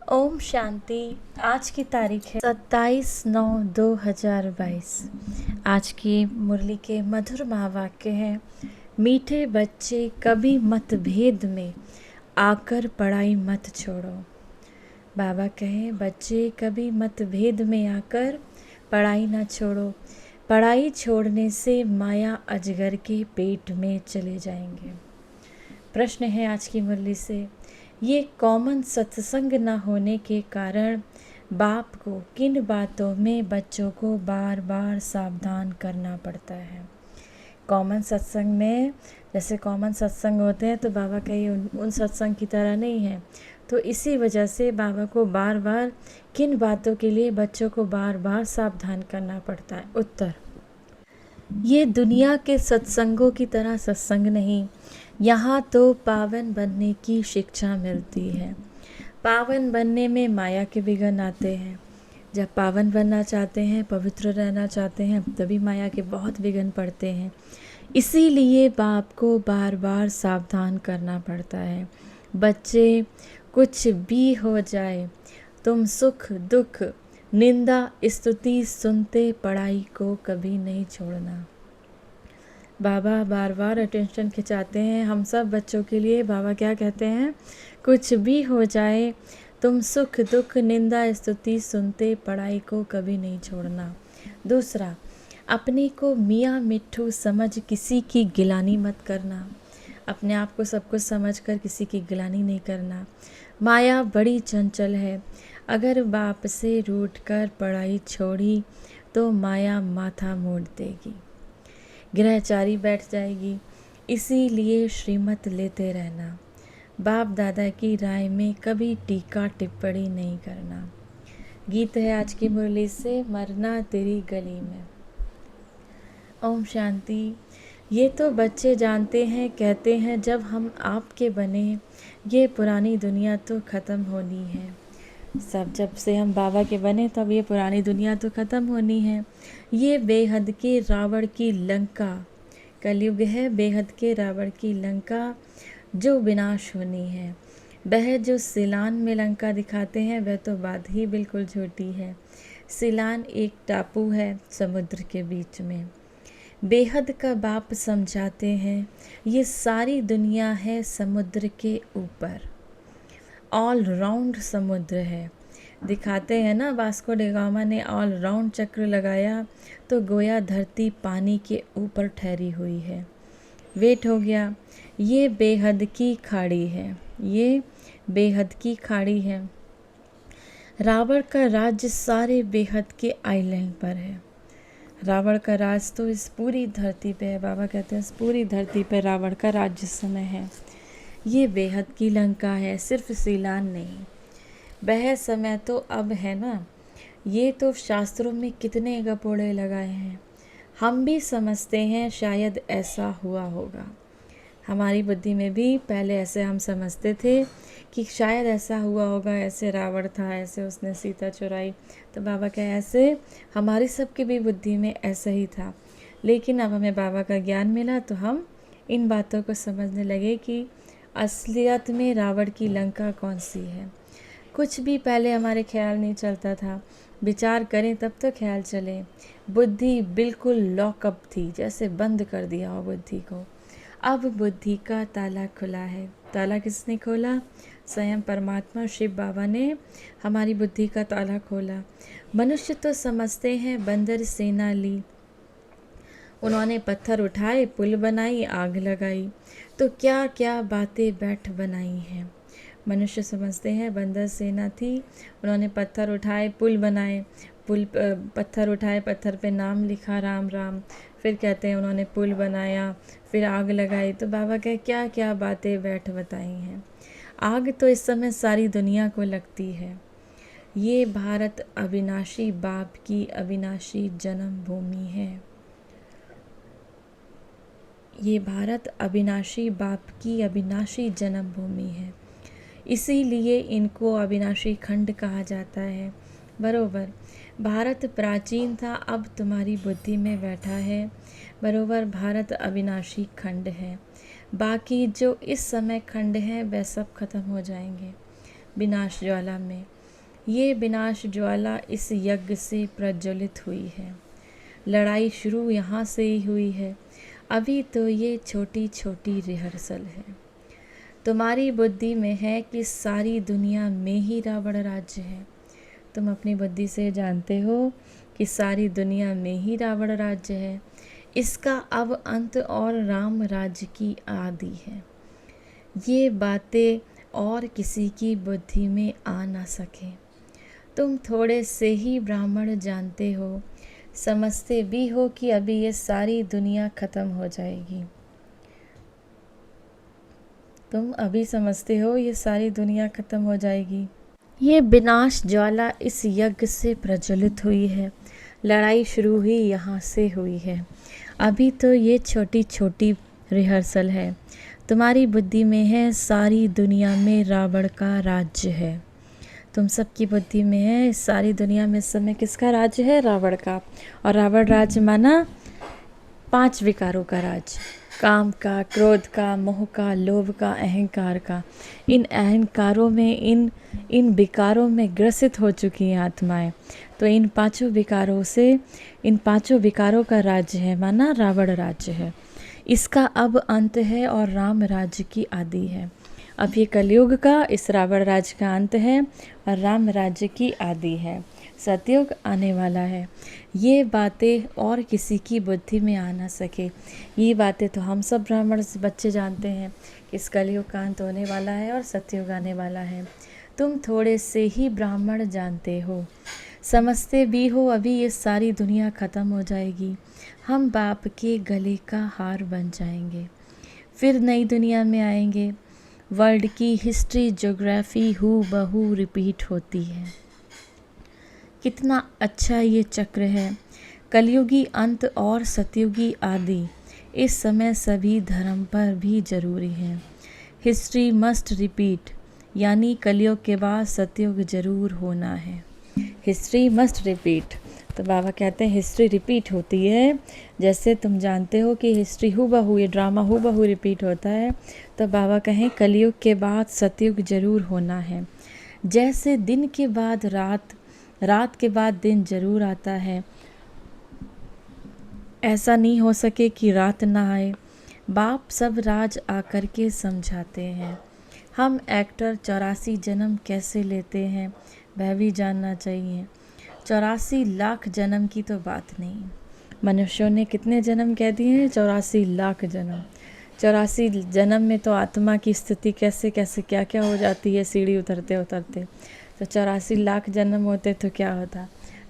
ओम शांति। आज की तारीख है 27/9/2022। आज की मुरली के मधुर महावाक्य हैं, मीठे बच्चे कभी मतभेद में आकर पढ़ाई मत छोड़ो। बाबा कहें, बच्चे कभी मतभेद में आकर पढ़ाई ना छोड़ो। पढ़ाई छोड़ने से माया अजगर के पेट में चले जाएंगे। प्रश्न है आज की मुरली से, ये कॉमन सत्संग न होने के कारण बाप को किन बातों में बच्चों को बार बार सावधान करना पड़ता है। कॉमन सत्संग में, जैसे कॉमन सत्संग होते हैं तो बाबा कहीं उन सत्संग की तरह नहीं है, तो इसी वजह से बाबा को बार बार किन बातों के लिए बच्चों को बार बार सावधान करना पड़ता है। उत्तर, ये दुनिया के सत्संगों की तरह सत्संग नहीं। यहाँ तो पावन बनने की शिक्षा मिलती है। पावन बनने में माया के विघ्न आते हैं। जब पावन बनना चाहते हैं, पवित्र रहना चाहते हैं, तभी माया के बहुत विघ्न पड़ते हैं। इसीलिए बाप को बार बार सावधान करना पड़ता है। बच्चे, कुछ भी हो जाए, तुम सुख दुख निंदा स्तुति सुनते पढ़ाई को कभी नहीं छोड़ना। बाबा बार बार अटेंशन खिंचाते हैं हम सब बच्चों के लिए। बाबा क्या कहते हैं, कुछ भी हो जाए, तुम सुख दुख निंदा स्तुति सुनते पढ़ाई को कभी नहीं छोड़ना। दूसरा, अपने को मियाँ मिट्ठू समझ किसी की गिलानी मत करना। अपने आप को सब कुछ समझ कर किसी की गिलानी नहीं करना। माया बड़ी चंचल है। अगर बाप से रूठ कर पढ़ाई छोड़ी तो माया माथा मोड़ देगी, ग्रहचारी बैठ जाएगी। इसीलिए श्रीमत लेते रहना। बाप दादा की राय में कभी टीका टिप्पणी नहीं करना। गीत है आज की मुरली से, मरना तेरी गली में। ओम शांति। ये तो बच्चे जानते हैं, कहते हैं जब हम आपके बने ये पुरानी दुनिया तो ख़त्म होनी है। सब जब से हम बाबा के बने तब ये पुरानी दुनिया तो ख़त्म होनी है। ये बेहद के रावण की लंका, कलयुग है बेहद के रावण की लंका जो विनाश होनी है। वह जो सिलान में लंका दिखाते हैं वह तो बात ही बिल्कुल झूठी है। सिलान एक टापू है समुद्र के बीच में। बेहद का बाप समझाते हैं ये सारी दुनिया है समुद्र के ऊपर, ऑल राउंड समुद्र है। दिखाते हैं ना, वास्को डी गामा ने ऑल राउंड चक्र लगाया तो गोया धरती पानी के ऊपर ठहरी हुई है। वेट हो गया, ये बेहद की खाड़ी है, ये बेहद की खाड़ी है। रावण का राज्य सारे बेहद के आइलैंड पर है। रावण का राज तो इस पूरी धरती पे है। बाबा कहते हैं इस पूरी धरती पे रावण का राज्य समय है। ये बेहद की लंका है, सिर्फ सीलान नहीं। वह समय तो अब है ना। ये तो शास्त्रों में कितने गपोड़े लगाए हैं। हम भी समझते हैं शायद ऐसा हुआ होगा। हमारी बुद्धि में भी पहले ऐसे हम समझते थे कि शायद ऐसा हुआ होगा, ऐसे रावण था, ऐसे उसने सीता चुराई। तो बाबा क्या, ऐसे हमारी सबकी भी बुद्धि में ऐसा ही था। लेकिन अब हमें बाबा का ज्ञान मिला तो हम इन बातों को समझने लगे कि असलियत में रावण की लंका कौन सी है। कुछ भी पहले हमारे ख्याल नहीं चलता था, विचार करें तब तो ख्याल चले। बुद्धि बिल्कुल लॉकअप थी, जैसे बंद कर दिया हो बुद्धि को। अब बुद्धि का ताला खुला है। ताला किसने खोला? स्वयं परमात्मा शिव बाबा ने हमारी बुद्धि का ताला खोला। मनुष्य तो समझते हैं बंदर सेना ली, उन्होंने पत्थर उठाए, पुल बनाई, आग लगाई, तो क्या क्या बातें बैठ बनाई हैं। मनुष्य समझते हैं बंदर सेना थी, उन्होंने पत्थर उठाए, पुल बनाए, पत्थर उठाए, पत्थर पे नाम लिखा राम राम, फिर कहते हैं उन्होंने पुल बनाया, फिर आग लगाई। तो बाबा कहे क्या क्या बातें बैठ बताई हैं। आग तो इस समय सारी दुनिया को लगती है। ये भारत अविनाशी बाप की अविनाशी जन्म भूमि है। ये भारत अविनाशी बाप की अविनाशी जन्म भूमि है। इसीलिए इनको अविनाशी खंड कहा जाता है। बरोबर, भारत प्राचीन था, अब तुम्हारी बुद्धि में बैठा है। बरोबर, भारत अविनाशी खंड है। बाकी जो इस समय खंड हैं वह सब खत्म हो जाएंगे। विनाश ज्वाला में। ये विनाश ज्वाला इस यज्ञ से प्रज्वलित हुई है। लड़ाई शुरू यहाँ से ही हुई है। अभी तो ये छोटी छोटी रिहर्सल है। तुम्हारी बुद्धि में है कि सारी दुनिया में ही रावण राज्य है। तुम अपनी बुद्धि से जानते हो कि सारी दुनिया में ही रावण राज्य है। इसका अब अंत और राम राज्य की आदि है। ये बातें और किसी की बुद्धि में आ ना सके। तुम थोड़े से ही ब्राह्मण जानते हो, समझते भी हो कि अभी ये सारी दुनिया खत्म हो जाएगी। तुम अभी समझते हो ये सारी दुनिया खत्म हो जाएगी। ये विनाश ज्वाला इस यज्ञ से प्रज्वलित हुई है। लड़ाई शुरू ही यहाँ से हुई है। अभी तो ये छोटी छोटी रिहर्सल है। तुम्हारी बुद्धि में है सारी दुनिया में रावण का राज्य है। तुम सबकी बुद्धि में है सारी दुनिया में इस समय किसका राज्य है? रावण का। और रावण राज्य माना 5 विकारों का राज्य, काम का, क्रोध का, मोह का, लोभ का, अहंकार का। इन अहंकारों में, इन विकारों में ग्रसित हो चुकी हैं आत्माएं। तो इन 5 विकारों से, इन 5 विकारों का राज्य है माना रावण राज्य है। इसका अब अंत है और राम राज्य की आदि है। अब ये कलयुग का, इस रावण राज्य का अंत है और राम राज्य की आदि है। सतयुग आने वाला है। ये बातें और किसी की बुद्धि में आ ना सके। ये बातें तो हम सब ब्राह्मण बच्चे जानते हैं कि इस कलयुग का अंत होने वाला है और सतयुग आने वाला है। तुम थोड़े से ही ब्राह्मण जानते हो, समझते भी हो अभी ये सारी दुनिया ख़त्म हो जाएगी। हम बाप के गले का हार बन जाएंगे, फिर नई दुनिया में आएंगे। वर्ल्ड की हिस्ट्री, ज्योग्राफी हूबहू रिपीट होती है। कितना अच्छा ये चक्र है। कलयुगी अंत और सतयुगी आदि इस समय सभी धर्म पर भी जरूरी है। हिस्ट्री मस्ट रिपीट, यानी कलयुग के बाद सतयुग जरूर होना है। History must repeat. तो बाबा कहते हैं हिस्ट्री रिपीट होती है। जैसे तुम जानते हो कि हिस्ट्री हूबहू, ये ड्रामा हूबहू रिपीट होता है, तो बाबा कहें कलयुग के बाद सतयुग जरूर होना है। जैसे दिन के बाद रात, रात के बाद दिन जरूर आता है, ऐसा नहीं हो सके कि रात ना आए। बाप सब राज आकर के समझाते हैं। हम एक्टर 84 जन्म कैसे लेते हैं वह भी जानना चाहिए। 84 लाख जन्म की तो बात नहीं। मनुष्यों ने कितने जन्म कह दिए हैं? 84 लाख जन्म। 84 जन्म में तो आत्मा की स्थिति कैसे कैसे क्या क्या हो जाती है सीढ़ी उतरते उतरते। तो 84 लाख जन्म होते तो क्या होता।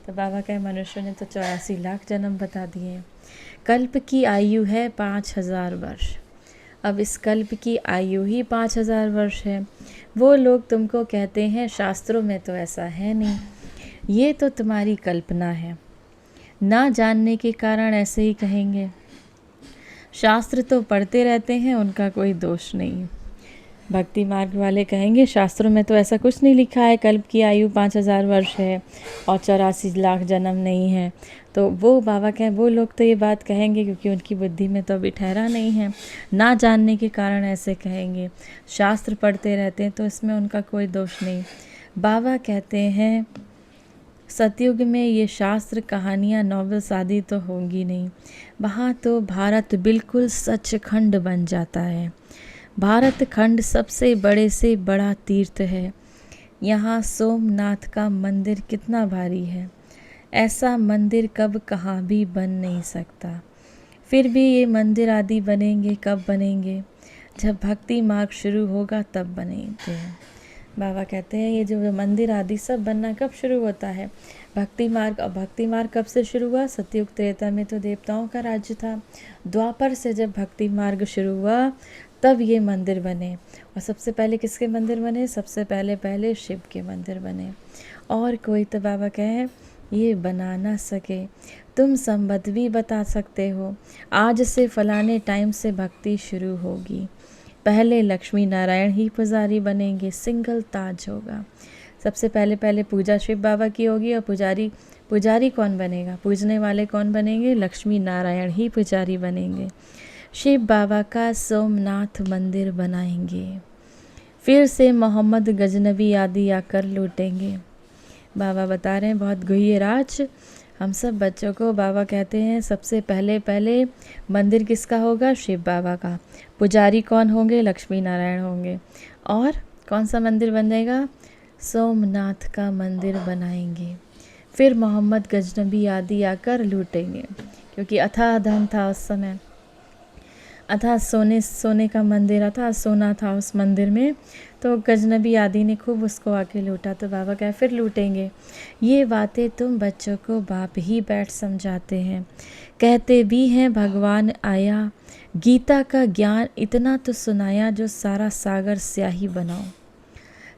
तो बाबा कहे मनुष्यों ने तो 84 लाख जन्म बता दिए। कल्प की आयु है 5000 वर्ष। अब इस कल्प की आयु ही 5000 वर्ष है। वो लोग तुमको कहते हैं शास्त्रों में तो ऐसा है नहीं, ये तो तुम्हारी कल्पना है। ना जानने के कारण ऐसे ही कहेंगे। शास्त्र तो पढ़ते रहते हैं, उनका कोई दोष नहीं। भक्ति मार्ग वाले कहेंगे शास्त्रों में तो ऐसा कुछ नहीं लिखा है, कल्प की आयु 5000 वर्ष है और 84 लाख जन्म नहीं है। तो वो बाबा कहें वो लोग तो ये बात कहेंगे क्योंकि उनकी बुद्धि में तो अभी ठहरा नहीं है। ना जानने के कारण ऐसे कहेंगे। शास्त्र पढ़ते रहते हैं तो इसमें उनका कोई दोष नहीं। बाबा कहते हैं सतयुग में ये शास्त्र, कहानियाँ, नॉवेल्स आदि तो होंगी नहीं। वहाँ तो भारत बिल्कुल सचखंड बन जाता है। भारत खंड सबसे बड़े से बड़ा तीर्थ है। यहाँ सोमनाथ का मंदिर कितना भारी है। ऐसा मंदिर कब कहाँ भी बन नहीं सकता। फिर भी ये मंदिर आदि बनेंगे कब बनेंगे? जब भक्ति मार्ग शुरू होगा तब बनेंगे। बाबा कहते हैं ये जो मंदिर आदि सब बनना कब शुरू होता है? भक्ति मार्ग। और भक्ति मार्ग कब से शुरू हुआ? सतयुग त्रेता में तो देवताओं का राज्य था। द्वापर से जब भक्ति मार्ग शुरू हुआ तब ये मंदिर बने। और सबसे पहले किसके मंदिर बने? सबसे पहले शिव के मंदिर बने। और कोई तो बाबा कहे ये बना ना सके। तुम संबत भी बता सकते हो, आज से फलाने टाइम से भक्ति शुरू होगी। पहले लक्ष्मी नारायण ही पुजारी बनेंगे, सिंगल ताज होगा। सबसे पहले पूजा शिव बाबा की होगी और पुजारी कौन बनेगा? पूजने वाले कौन बनेंगे? लक्ष्मी नारायण ही पुजारी बनेंगे। शिव बाबा का सोमनाथ मंदिर बनाएंगे। फिर से मोहम्मद गजनबी आदि आकर लूटेंगे। बाबा बता रहे हैं बहुत गुह्य राज। हम सब बच्चों को बाबा कहते हैं सबसे पहले पहले मंदिर किसका होगा? शिव बाबा का। पुजारी कौन होंगे? लक्ष्मी नारायण होंगे। और कौन सा मंदिर बनेगा? सोमनाथ का मंदिर बनाएंगे। फिर मोहम्मद गजनबी आदि आकर लूटेंगे, क्योंकि अथाह धन था उस समय, अथाह सोने का मंदिर, अथाह सोना था उस मंदिर में। तो गजनबी आदि ने खूब उसको आके लूटा। तो बाबा कहे फिर लूटेंगे। ये बातें तुम बच्चों को बाप ही बैठ समझाते हैं। कहते भी हैं भगवान आया, गीता का ज्ञान इतना तो सुनाया जो सारा सागर स्याही बनाओ,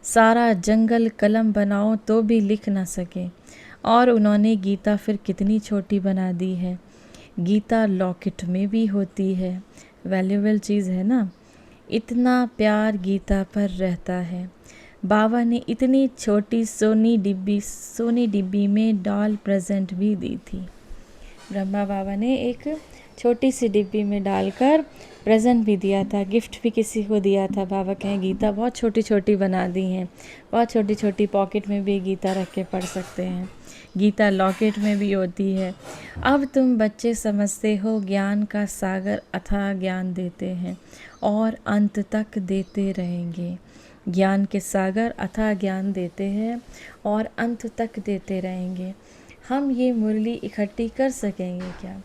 सारा जंगल कलम बनाओ तो भी लिख ना सके। और उन्होंने गीता फिर कितनी छोटी बना दी है। गीता लॉकेट में भी होती है, वैल्यूएबल चीज़ है ना। इतना प्यार गीता पर रहता है। बाबा ने इतनी छोटी सोनी डिब्बी में डॉल प्रेजेंट भी दी थी। ब्रह्मा बाबा ने एक छोटी सी डिब्बी में डालकर प्रेजेंट भी दिया था, गिफ्ट भी किसी को दिया था। बाबा कहें गीता बहुत छोटी छोटी बना दी हैं, बहुत छोटी छोटी पॉकेट में भी गीता रख के पढ़ सकते हैं। गीता लॉकेट में भी होती है। अब तुम बच्चे समझते हो ज्ञान का सागर अथाह ज्ञान देते हैं और अंत तक देते रहेंगे। ज्ञान के सागर अथाह ज्ञान देते हैं और अंत तक देते रहेंगे। हम ये मुरली इकट्ठी कर सकेंगे क्या?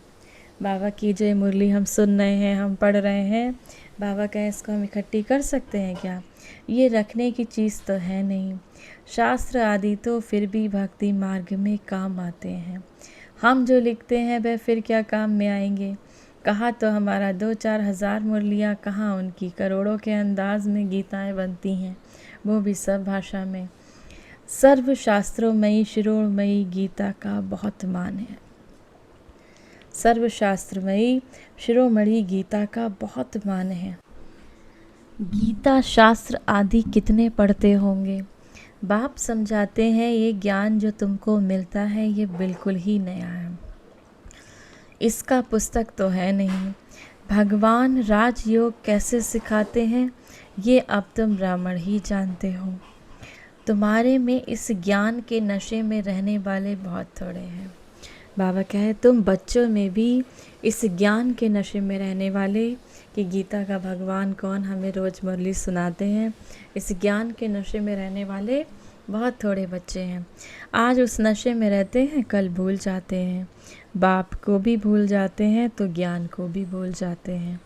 बाबा की जो मुरली हम सुन रहे हैं, हम पढ़ रहे हैं, बाबा कहें इसको हम इकट्ठी कर सकते हैं क्या? ये रखने की चीज़ तो है नहीं। शास्त्र आदि तो फिर भी भक्ति मार्ग में काम आते हैं। हम जो लिखते हैं वह फिर क्या काम में आएंगे? कहा तो हमारा 2-4 हज़ार मुरलियाँ, कहाँ उनकी करोड़ों के अंदाज में गीताएं बनती हैं, वो भी सब भाषा में। सर्व शास्त्रोमयी शिरोमयी गीता का बहुत मान है। सर्वशास्त्रमयी शिरोमणि गीता का बहुत मान है। गीता शास्त्र आदि कितने पढ़ते होंगे? बाप समझाते हैं ये ज्ञान जो तुमको मिलता है ये बिल्कुल ही नया है, इसका पुस्तक तो है नहीं। भगवान राजयोग कैसे सिखाते हैं ये अब तुम ब्राह्मण ही जानते हो। तुम्हारे में इस ज्ञान के नशे में रहने वाले बहुत थोड़े हैं। बाबा कहे तुम बच्चों में भी इस ज्ञान के नशे में रहने वाले कि गीता का भगवान कौन हमें रोज़ मुरली सुनाते हैं, इस ज्ञान के नशे में रहने वाले बहुत थोड़े बच्चे हैं। आज उस नशे में रहते हैं, कल भूल जाते हैं। बाप को भी भूल जाते हैं तो ज्ञान को भी भूल जाते हैं।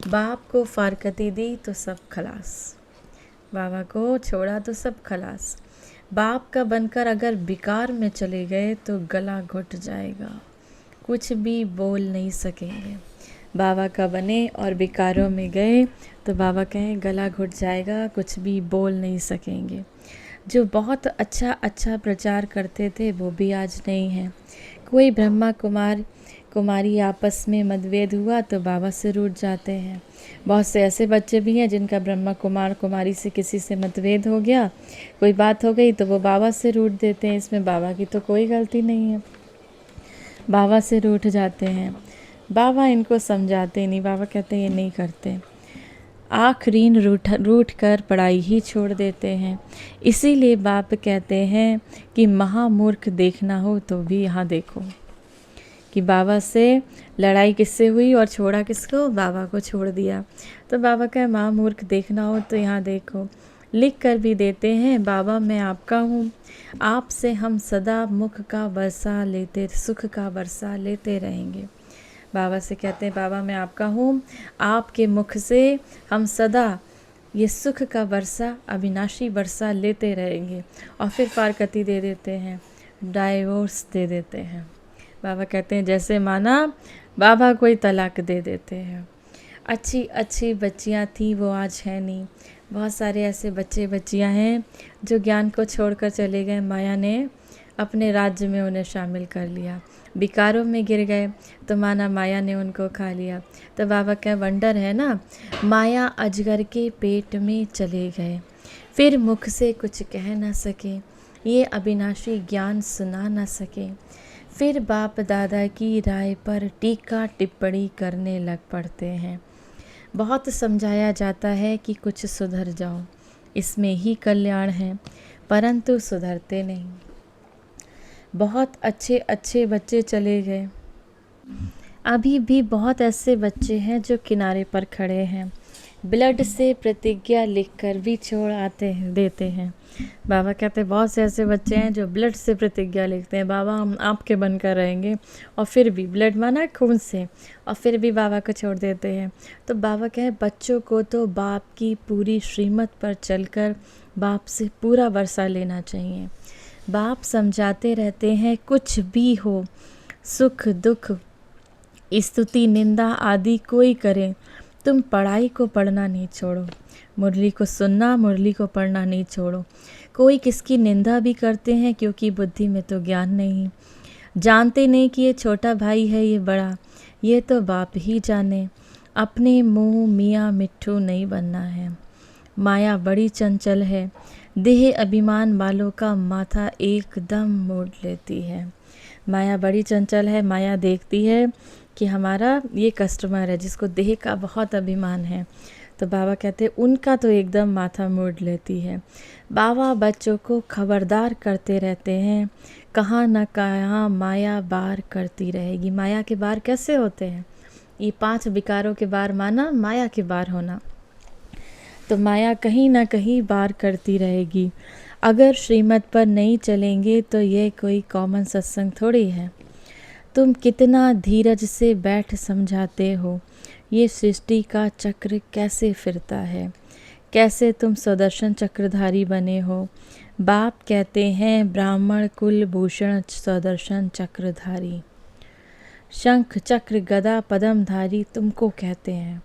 बाप को फारकती दी तो सब खलास, बाबा को छोड़ा तो सब खलास। बाप का बनकर अगर बिकार में चले गए तो गला घुट जाएगा, कुछ भी बोल नहीं सकेंगे। बाबा का बने और बिकारों में गए तो बाबा कहें गला घुट जाएगा, कुछ भी बोल नहीं सकेंगे। जो बहुत अच्छा प्रचार करते थे वो भी आज नहीं हैं। कोई ब्रह्मा कुमारी आपस में मतभेद हुआ तो बाबा से रूठ जाते हैं। बहुत से ऐसे बच्चे भी हैं जिनका ब्रह्मा कुमारी से किसी से मतभेद हो गया, कोई बात हो गई तो वो बाबा से रूठ देते हैं। इसमें बाबा की तो कोई गलती नहीं है, बाबा से रूठ जाते हैं। बाबा इनको समझाते नहीं, बाबा कहते हैं ये नहीं करते। आखिरीन रूठ कर पढ़ाई ही छोड़ देते हैं। इसीलिए बाप कहते हैं कि महामूर्ख देखना हो तो भी यहाँ देखो कि बाबा से लड़ाई किससे हुई और छोड़ा किसको? बाबा को छोड़ दिया। तो बाबा का महामूर्ख देखना हो तो यहाँ देखो। लिख कर भी देते हैं, बाबा मैं आपका हूँ, आपसे हम सदा मुख का वर्षा लेते, सुख का वर्षा लेते रहेंगे। बाबा से कहते हैं बाबा मैं आपका हूँ, आपके मुख से हम सदा ये सुख का वर्षा, अविनाशी वर्षा लेते रहेंगे। और फिर फारकती दे देते हैं, डाइवोर्स दे देते हैं। बाबा कहते हैं जैसे माना बाबा कोई तलाक दे देते हैं। अच्छी बच्चियाँ थी वो आज है नहीं। बहुत सारे ऐसे बच्चियाँ हैं जो ज्ञान को छोड़कर चले गए, माया ने अपने राज्य में उन्हें शामिल कर लिया। बिकारों में गिर गए तो माना माया ने उनको खा लिया। तो बाबा का वंडर है ना, माया अजगर के पेट में चले गए, फिर मुख से कुछ कह ना सके, ये अविनाशी ज्ञान सुना ना सके। फिर बाप दादा की राय पर टीका टिप्पणी करने लग पड़ते हैं। बहुत समझाया जाता है कि कुछ सुधर जाओ, इसमें ही कल्याण है, परंतु सुधरते नहीं। बहुत अच्छे अच्छे बच्चे चले गए, अभी भी बहुत ऐसे बच्चे हैं जो किनारे पर खड़े हैं, ब्लड से प्रतिज्ञा लिखकर भी छोड़ आते हैं देते हैं। बाबा कहते हैं बहुत से ऐसे बच्चे हैं जो ब्लड से प्रतिज्ञा लिखते हैं, बाबा हम आपके बनकर रहेंगे, और फिर भी ब्लड माना खून से, और फिर भी बाबा को छोड़ देते हैं। तो बाबा कहे बच्चों को तो बाप की पूरी श्रीमत पर चलकर बाप से पूरा वर्षा लेना चाहिए। बाप समझाते रहते हैं कुछ भी हो, सुख दुख स्तुति निंदा आदि कोई करे, तुम पढ़ाई को पढ़ना नहीं छोड़ो, मुरली को सुनना मुरली को पढ़ना नहीं छोड़ो। कोई किसकी निंदा भी करते हैं क्योंकि बुद्धि में तो ज्ञान नहीं, जानते नहीं कि ये छोटा भाई है ये बड़ा, ये तो बाप ही जाने। अपने मुँह मियाँ मिट्ठू नहीं बनना है, माया बड़ी चंचल है, देह अभिमान वालों का माथा एकदम मोड़ लेती है। माया बड़ी चंचल है, माया देखती है कि हमारा ये कस्टमर है जिसको देह का बहुत अभिमान है, तो बाबा कहते हैं उनका तो एकदम माथा मोड़ लेती है। बाबा बच्चों को खबरदार करते रहते हैं, कहाँ न कहाँ माया बार करती रहेगी। माया के बार कैसे होते हैं? ये 5 विकारों के बार माना माया के बार होना, तो माया कहीं ना कहीं बार करती रहेगी। अगर श्रीमत पर नहीं चलेंगे तो ये कोई कॉमन सत्संग थोड़ी है। तुम कितना धीरज से बैठ समझाते हो ये सृष्टि का चक्र कैसे फिरता है, कैसे तुम सुदर्शन चक्रधारी बने हो। बाप कहते हैं ब्राह्मण कुल भूषण सुदर्शन चक्रधारी, शंख चक्र गदा पद्मधारी तुमको कहते हैं।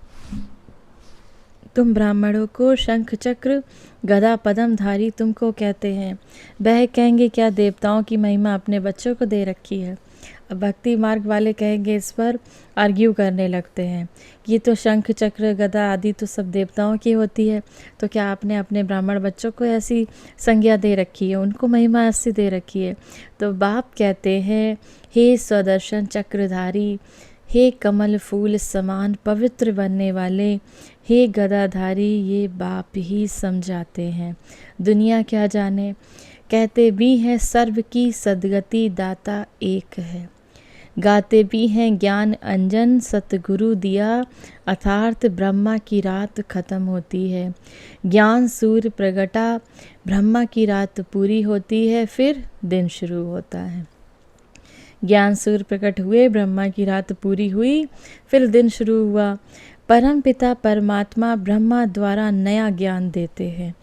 तुम ब्राह्मणों को शंख चक्र गदा पद्मधारी तुमको कहते हैं। वह कहेंगे क्या देवताओं की महिमा अपने बच्चों को दे रखी है। अब भक्ति मार्ग वाले कहेंगे, इस पर आर्ग्यू करने लगते हैं, ये तो शंख चक्र गदा आदि तो सब देवताओं की होती है, तो क्या आपने अपने ब्राह्मण बच्चों को ऐसी संज्ञा दे रखी है, उनको महिमा ऐसी दे रखी है। तो बाप कहते हैं हे स्वदर्शन चक्रधारी, हे कमल फूल समान पवित्र बनने वाले, हे गदाधारी, ये बाप ही समझाते हैं, दुनिया क्या जाने। कहते भी हैं सर्व की सद्गति दाता एक है, गाते भी हैं ज्ञान अंजन सतगुरु दिया, अर्थात ब्रह्मा की रात खत्म होती है, ज्ञान सूर्य प्रगटा, ब्रह्मा की रात पूरी होती है, फिर दिन शुरू होता है। ज्ञान सूर्य प्रकट हुए, ब्रह्मा की रात पूरी हुई, फिर दिन शुरू हुआ। परम पिता परमात्मा ब्रह्मा द्वारा नया ज्ञान देते हैं।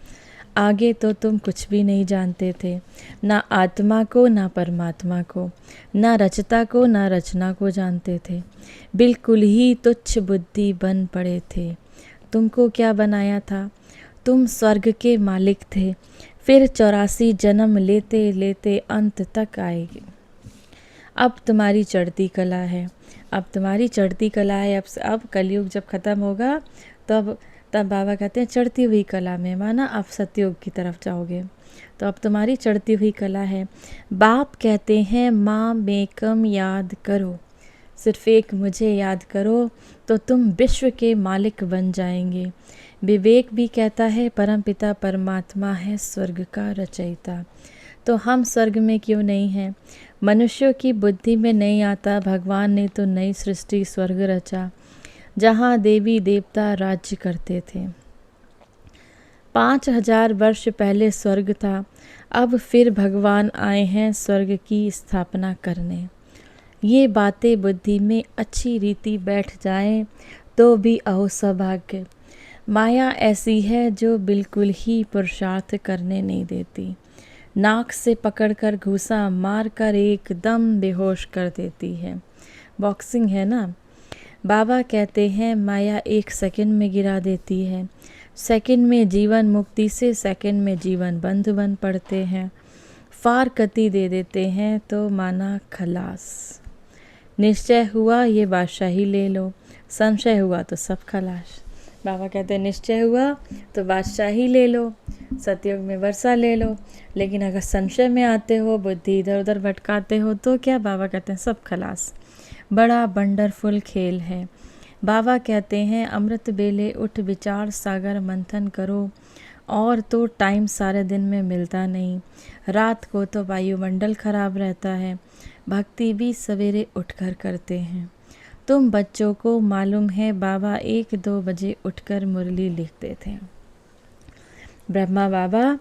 आगे तो तुम कुछ भी नहीं जानते थे, ना आत्मा को ना परमात्मा को, ना रचता को ना रचना को जानते थे, बिल्कुल ही तुच्छ बुद्धि बन पड़े थे। तुमको क्या बनाया था? तुम स्वर्ग के मालिक थे, फिर 84 जन्म लेते लेते अंत तक आएगी। अब तुम्हारी चढ़ती कला है, अब तुम्हारी चढ़ती कला है। अब कलयुग जब ख़त्म होगा तब बाबा कहते हैं चढ़ती हुई कला में, माना आप सतयुग की तरफ जाओगे, तो अब तुम्हारी चढ़ती हुई कला है। बाप कहते हैं माँ मेकम याद करो, सिर्फ एक मुझे याद करो तो तुम विश्व के मालिक बन जाएंगे। विवेक भी कहता है परमपिता परमात्मा है स्वर्ग का रचयिता, तो हम स्वर्ग में क्यों नहीं हैं? मनुष्यों की बुद्धि में नहीं आता, भगवान ने तो नई सृष्टि स्वर्ग रचा, जहाँ देवी देवता राज्य करते थे। 5000 वर्ष पहले स्वर्ग था, अब फिर भगवान आए हैं स्वर्ग की स्थापना करने। ये बातें बुद्धि में अच्छी रीति बैठ जाएं तो भी अहो सौभाग्य। माया ऐसी है जो बिल्कुल ही पुरुषार्थ करने नहीं देती, नाक से पकड़कर घूसा मार कर एकदम बेहोश कर देती है। बॉक्सिंग है ना। बाबा कहते हैं माया 1 सेकंड में गिरा देती है, सेकंड में जीवन मुक्ति से सेकंड में जीवन बंध बन पड़ते हैं, फारकती दे देते हैं तो माना खलास। निश्चय हुआ ये बादशाही ले लो, संशय हुआ तो सब खलास। बाबा कहते हैं निश्चय हुआ तो बादशाही ले लो, सतयुग में वर्षा ले लो, लेकिन अगर संशय में आते हो, बुद्धि इधर उधर भटकाते हो तो क्या? बाबा कहते हैं सब खलास। बड़ा वंडरफुल खेल है। बाबा कहते हैं अमृत बेले उठ विचार सागर मंथन करो, और तो टाइम सारे दिन में मिलता नहीं, रात को तो वायुमंडल खराब रहता है, भक्ति भी सवेरे उठकर करते हैं। तुम बच्चों को मालूम है बाबा 1-2 बजे उठकर मुरली लिखते थे। ब्रह्मा बाबा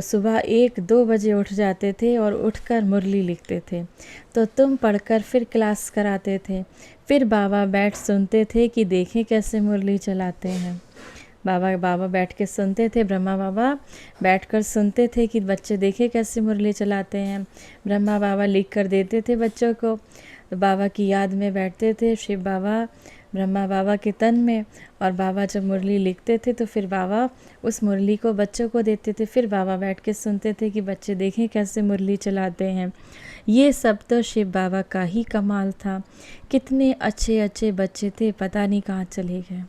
सुबह 1-2 बजे उठ जाते थे और उठकर मुरली लिखते थे, तो तुम पढ़कर फिर क्लास कराते थे। फिर बाबा बैठ सुनते थे कि देखें कैसे मुरली चलाते हैं। बाबा बैठ के सुनते थे, ब्रह्मा बाबा बैठकर सुनते थे कि बच्चे देखे कैसे मुरली चलाते हैं। ब्रह्मा बाबा लिख कर देते थे बच्चों को, तो बाबा की याद में बैठते थे शिव बाबा ब्रह्मा बाबा के तन में, और बाबा जब मुरली लिखते थे तो फिर बाबा उस मुरली को बच्चों को देते थे। फिर बाबा बैठ के सुनते थे कि बच्चे देखें कैसे मुरली चलाते हैं। ये सब तो शिव बाबा का ही कमाल था। कितने अच्छे अच्छे बच्चे थे, पता नहीं कहाँ चले गए,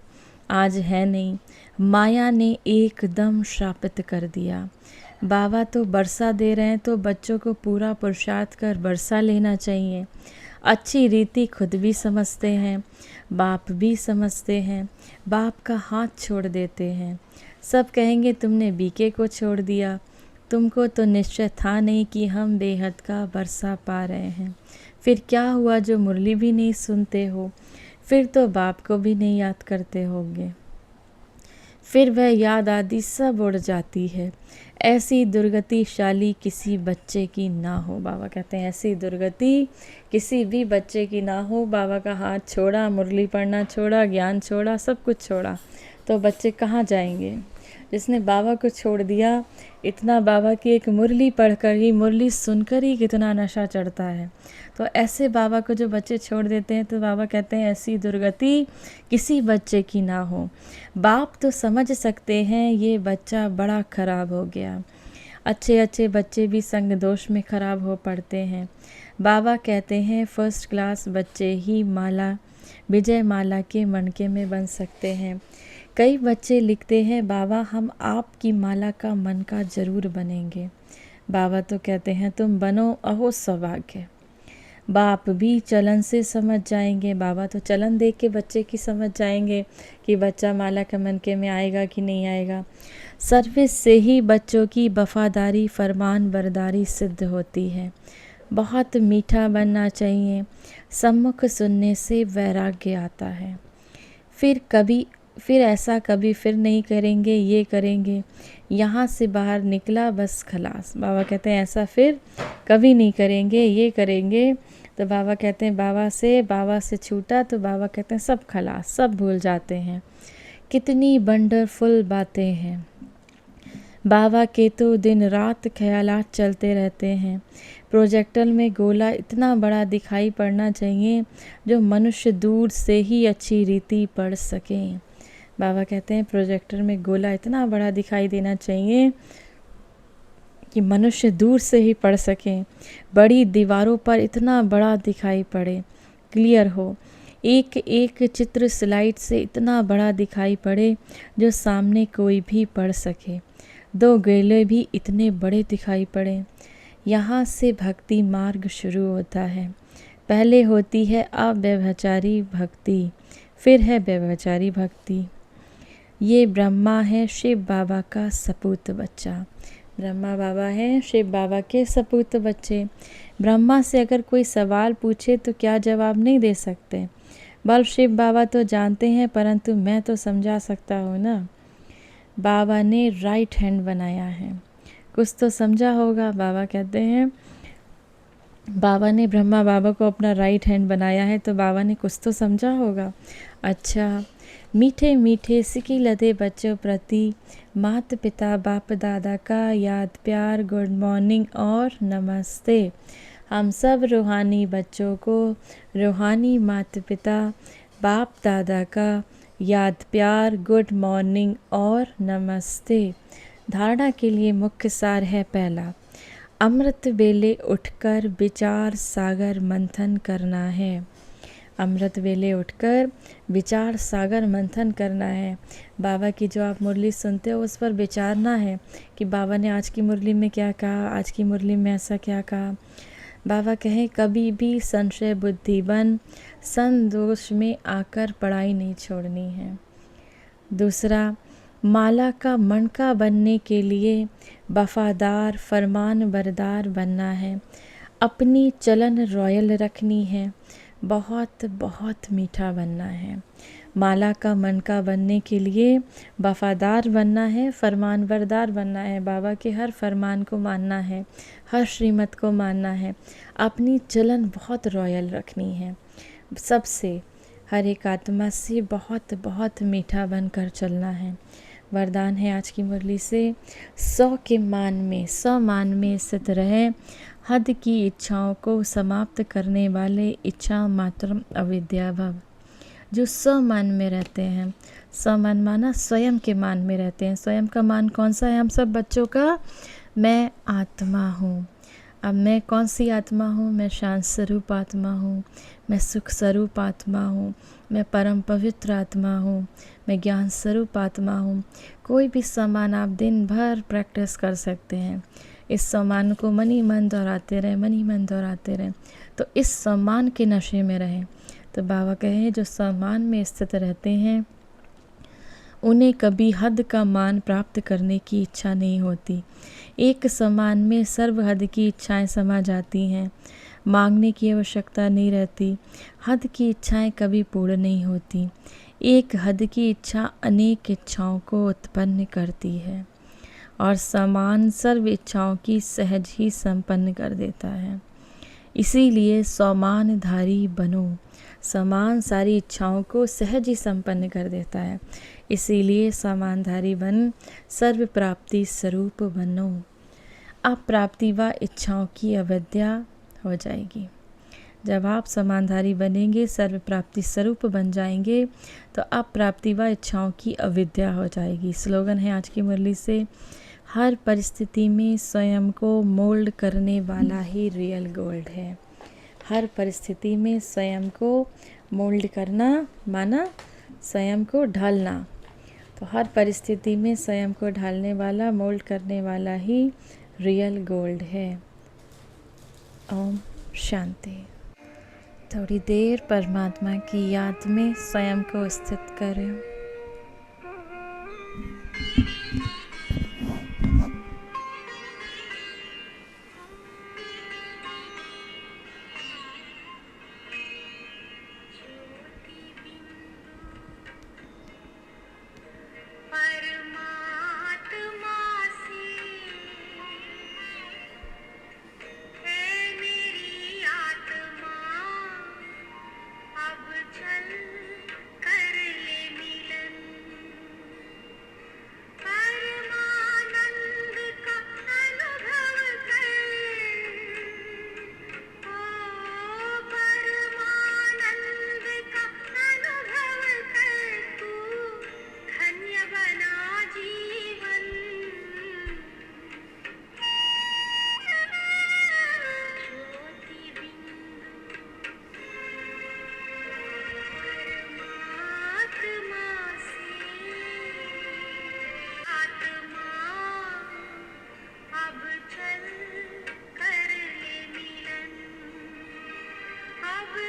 आज है नहीं। माया ने एकदम श्रापित कर दिया। बाबा तो बरसा दे रहे हैं, तो बच्चों को पूरा पुरुषार्थ कर बरसा लेना चाहिए। अच्छी रीति खुद भी समझते हैं, बाप भी समझते हैं, बाप का हाथ छोड़ देते हैं। सब कहेंगे तुमने बीके को छोड़ दिया, तुमको तो निश्चय था नहीं कि हम बेहद का बरसा पा रहे हैं। फिर क्या हुआ जो मुरली भी नहीं सुनते हो, फिर तो बाप को भी नहीं याद करते होंगे। फिर वह याद आदि सब उड़ जाती है। ऐसी दुर्गति शाली किसी बच्चे की ना हो। बाबा कहते हैं ऐसी दुर्गति किसी भी बच्चे की ना हो। बाबा का हाथ छोड़ा, मुरली पढ़ना छोड़ा, ज्ञान छोड़ा, सब कुछ छोड़ा, तो बच्चे कहाँ जाएंगे। जिसने बाबा को छोड़ दिया, इतना बाबा की एक मुरली पढ़कर ही, मुरली सुनकर ही कितना नशा चढ़ता है। तो ऐसे बाबा को जो बच्चे छोड़ देते हैं, तो बाबा कहते हैं ऐसी दुर्गति किसी बच्चे की ना हो। बाप तो समझ सकते हैं ये बच्चा बड़ा खराब हो गया। अच्छे अच्छे बच्चे भी संग दोष में खराब हो पड़ते हैं। बाबा कहते हैं फर्स्ट क्लास बच्चे ही माला, विजय माला के मनके में बन सकते हैं। कई बच्चे लिखते हैं बाबा हम आपकी माला का मनका जरूर बनेंगे। बाबा तो कहते हैं तुम बनो, अहो सौभाग्य। बाप भी चलन से समझ जाएंगे। बाबा तो चलन देख के बच्चे की समझ जाएंगे कि बच्चा माला के मनके में आएगा कि नहीं आएगा। सर्विस से ही बच्चों की वफादारी, फरमान बरदारी सिद्ध होती है। बहुत मीठा बनना चाहिए, सम्मुख सुनने से वैराग्य आता है। फिर ऐसा कभी फिर नहीं करेंगे, ये करेंगे, यहाँ से बाहर निकला बस खलास। बाबा कहते हैं ऐसा फिर कभी नहीं करेंगे, ये करेंगे, तो बाबा कहते हैं बाबा से छूटा तो बाबा कहते हैं सब खलास, सब भूल जाते हैं। कितनी वंडरफुल बातें हैं। बाबा के तो दिन रात ख्यालात चलते रहते हैं। प्रोजेक्टर में गोला इतना बड़ा दिखाई पड़ना चाहिए जो मनुष्य दूर से ही अच्छी रीति पढ़ सकें। बाबा कहते हैं प्रोजेक्टर में गोला इतना बड़ा दिखाई देना चाहिए कि मनुष्य दूर से ही पढ़ सकें। बड़ी दीवारों पर इतना बड़ा दिखाई पड़े, क्लियर हो। एक एक चित्र स्लाइड से इतना बड़ा दिखाई पड़े जो सामने कोई भी पढ़ सके। 2 गेले भी इतने बड़े दिखाई पड़े। यहाँ से भक्ति मार्ग शुरू होता है। पहले होती है अव्यभिचारी भक्ति, फिर है व्यभिचारी भक्ति। ये ब्रह्मा है शिव बाबा का सपूत बच्चा। ब्रह्मा बाबा है शिव बाबा के सपूत बच्चे। ब्रह्मा से अगर कोई सवाल पूछे तो क्या जवाब नहीं दे सकते। बल शिव बाबा तो जानते हैं, परंतु मैं तो समझा सकता हूँ ना। बाबा ने राइट हैंड बनाया है, कुछ तो समझा होगा। बाबा कहते हैं बाबा ने ब्रह्मा बाबा को अपना राइट हैंड बनाया है, तो बाबा ने कुछ तो समझा होगा। अच्छा, मीठे मीठे सिकी लदे बच्चों प्रति मात पिता बाप दादा का याद प्यार, गुड मॉर्निंग और नमस्ते। हम सब रूहानी बच्चों को रूहानी माता पिता बाप दादा का याद प्यार, गुड मॉर्निंग और नमस्ते। धारणा के लिए मुख्य सार है पहला, अमृत वेले उठकर विचार सागर मंथन करना है। अमृत वेले उठकर विचार सागर मंथन करना है। बाबा की जो आप मुरली सुनते हो उस पर विचारना है कि बाबा ने आज की मुरली में क्या कहा, आज की मुरली में ऐसा क्या कहा। बाबा कहें कभी भी संशय बुद्धि बन संदोष में आकर पढ़ाई नहीं छोड़नी है। दूसरा, माला का मणका बनने के लिए वफादार फरमान बरदार बनना है, अपनी चलन रॉयल रखनी है, बहुत बहुत मीठा बनना है। माला का मणका बनने के लिए वफादार बनना है, फरमान बरदार बनना है, बाबा के हर फरमान को मानना है, हर श्रीमत को मानना है, अपनी चलन बहुत रॉयल रखनी है, सबसे हर एक आत्मा से बहुत बहुत मीठा बनकर चलना है। वरदान है आज की मुरली से, 100 के मान में 100 मान में स्थित रहे, हद की इच्छाओं को समाप्त करने वाले इच्छा मात्र अविद्या भव। जो 100 मान में रहते हैं, 100 मान माना स्वयं के मान में रहते हैं। स्वयं का मान कौन सा है हम सब बच्चों का? मैं आत्मा हूँ। अब मैं कौन सी आत्मा हूँ? मैं शांत स्वरूप आत्मा हूँ, मैं सुख स्वरूप आत्मा हूँ, मैं परम पवित्र आत्मा हूँ, मैं ज्ञान स्वरूप आत्मा हूँ। कोई भी सम्मान आप दिन भर प्रैक्टिस कर सकते हैं। इस सम्मान को मन ही मन दोहराते रहें, मन ही मन दोहराते रहें, तो इस सम्मान के नशे में रहें। तो बाबा कहे जो सम्मान में स्थित रहते हैं उन्हें कभी हद का मान प्राप्त करने की इच्छा नहीं होती। एक सम्मान में सर्व हद की इच्छाएं समा जाती हैं, मांगने की आवश्यकता नहीं रहती। हद की इच्छाएं कभी पूर्ण नहीं होती। एक हद की इच्छा अनेक इच्छाओं को उत्पन्न करती है और समान सर्व इच्छाओं की सहज ही संपन्न कर देता है। इसीलिए समानधारी बनो। समान सारी इच्छाओं को सहज ही संपन्न कर देता है। इसीलिए समानधारी बन सर्व प्राप्ति स्वरूप बनो। अब प्राप्ति व इच्छाओं की अविद्या हो जाएगी। जब आप समानधारी बनेंगे, सर्व प्राप्ति स्वरूप बन जाएंगे, तो अब प्राप्ति व इच्छाओं की अविद्या हो जाएगी। स्लोगन है आज की मुरली से, हर परिस्थिति में स्वयं को मोल्ड करने वाला ही रियल गोल्ड है। हर परिस्थिति में स्वयं को मोल्ड करना माना स्वयं को ढालना। तो हर परिस्थिति में स्वयं को ढालने वाला, मोल्ड करने वाला ही रियल गोल्ड है। ओम शांति। थोड़ी देर परमात्मा की याद में स्वयं को स्थित करें।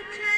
चल